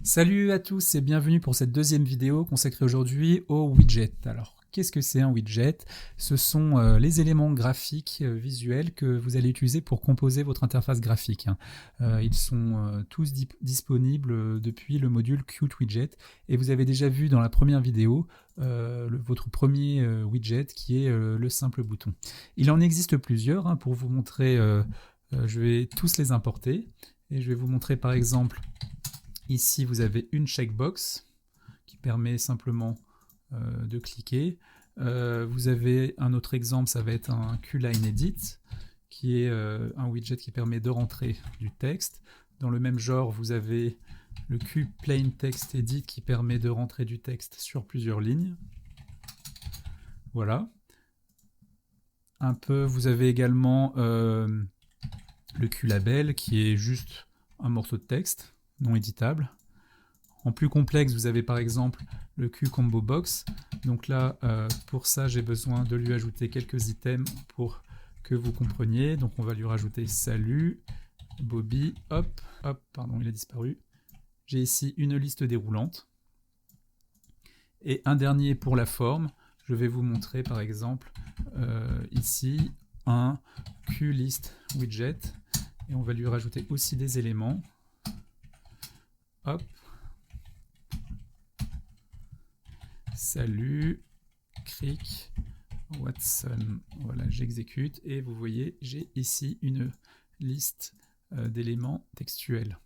Salut à tous et bienvenue pour cette deuxième vidéo consacrée aujourd'hui au widget. Alors, qu'est-ce que c'est un widget? Ce sont les éléments graphiques visuels que vous allez utiliser pour composer votre interface graphique. Ils sont tous disponibles depuis le module Qt Widget et vous avez déjà vu dans la première vidéo votre premier widget qui est le simple bouton. Il en existe plusieurs pour vous montrer, je vais tous les importer et je vais vous montrer par exemple. Ici, vous avez une checkbox qui permet simplement de cliquer. Vous avez un autre exemple, ça va être un QLine Edit, qui est un widget qui permet de rentrer du texte. Dans le même genre, vous avez le QPlain Text Edit qui permet de rentrer du texte sur plusieurs lignes. Voilà. Vous avez également le QLabel qui est juste un morceau de texte non éditable. En plus complexe, vous avez par exemple le QCombo Box. Donc là, pour ça, j'ai besoin de lui ajouter quelques items pour que vous compreniez. Donc on va lui rajouter salut, Bobby, hop, pardon, il a disparu. J'ai ici une liste déroulante. Et un dernier pour la forme. Je vais vous montrer par exemple ici un QList widget. Et on va lui rajouter aussi des éléments. Hop. Salut, Crick, Watson. Voilà, j'exécute et vous voyez, j'ai ici une liste d'éléments textuels.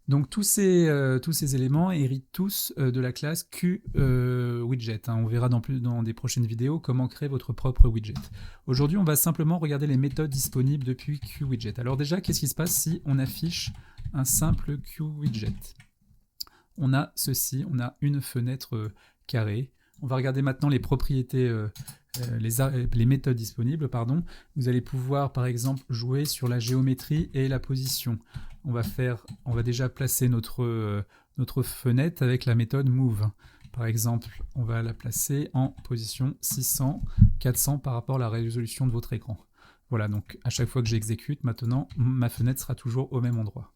Donc tous ces éléments héritent tous de la classe QWidget. On verra dans des prochaines vidéos comment créer votre propre widget. Aujourd'hui, on va simplement regarder les méthodes disponibles depuis QWidget. Alors déjà, qu'est-ce qui se passe si on affiche un simple QWidget? On a ceci, on a une fenêtre carrée. On va regarder maintenant les propriétés, les méthodes disponibles. Vous allez pouvoir par exemple jouer sur la géométrie et la position. On va déjà placer notre fenêtre avec la méthode move. Par exemple, on va la placer en position 600, 400 par rapport à la résolution de votre écran. Voilà, donc à chaque fois que j'exécute, maintenant, ma fenêtre sera toujours au même endroit.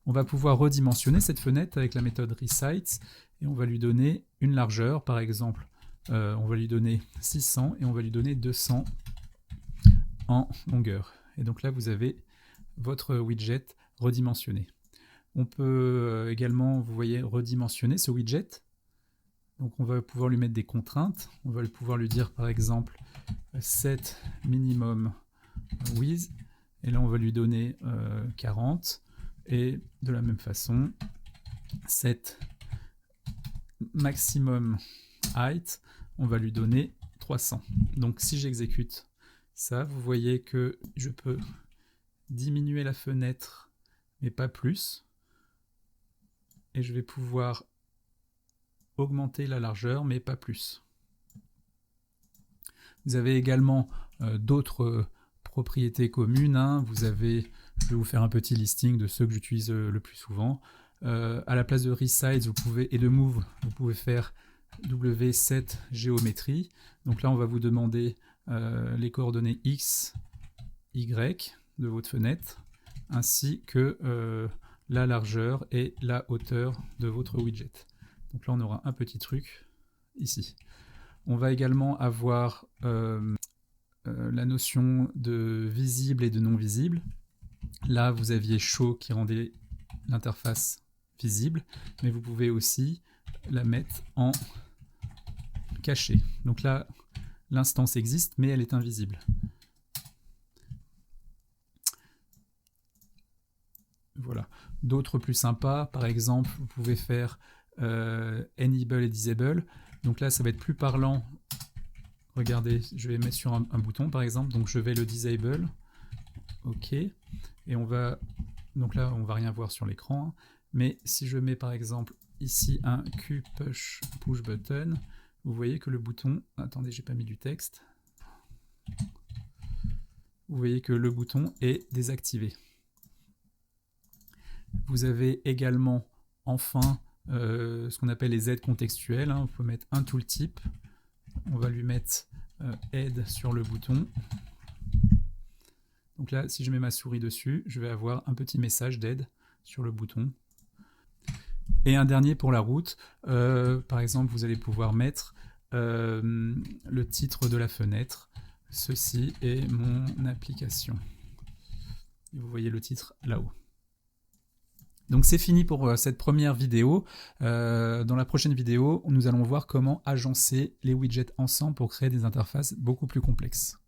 On va pouvoir redimensionner cette fenêtre avec la méthode resize et on va lui donner une largeur, par exemple, on va lui donner 600 et on va lui donner 200 en longueur. Et donc là, vous avez votre widget redimensionné. On peut également, vous voyez, redimensionner ce widget. Donc on va pouvoir lui mettre des contraintes. On va pouvoir lui dire, par exemple, set minimum width. Et là, on va lui donner 40. Et de la même façon, set maximum height, on va lui donner 300. Donc si j'exécute ça, vous voyez que je peux diminuer la fenêtre, mais pas plus. Et je vais pouvoir augmenter la largeur, mais pas plus. Vous avez également d'autres propriétés communes. Je vais vous faire un petit listing de ceux que j'utilise le plus souvent. À la place de resize et de move, vous pouvez faire W7 géométrie. Donc là, on va vous demander les coordonnées X, Y de votre fenêtre, ainsi que la largeur et la hauteur de votre widget. Donc là, on aura un petit truc ici. On va également avoir la notion de visible et de non visible. Là, vous aviez show qui rendait l'interface visible, mais vous pouvez aussi la mettre en caché. Donc là, l'instance existe, mais elle est invisible. Voilà. D'autres plus sympas, par exemple, vous pouvez faire enable et disable. Donc là, ça va être plus parlant. Regardez, je vais mettre sur un bouton, par exemple. Donc je vais le disable. OK. Et donc là, on va rien voir sur l'écran. Mais si je mets par exemple ici un QPush push button, vous voyez que le bouton... Attendez, j'ai pas mis du texte. Vous voyez que le bouton est désactivé. Vous avez également, enfin, ce qu'on appelle les aides contextuelles. On peut mettre un tooltip. On va lui mettre aide sur le bouton. Donc là, si je mets ma souris dessus, je vais avoir un petit message d'aide sur le bouton. Et un dernier pour la route. Par exemple, vous allez pouvoir mettre le titre de la fenêtre. Ceci est mon application. Et vous voyez le titre là-haut. Donc c'est fini pour cette première vidéo. Dans la prochaine vidéo, nous allons voir comment agencer les widgets ensemble pour créer des interfaces beaucoup plus complexes.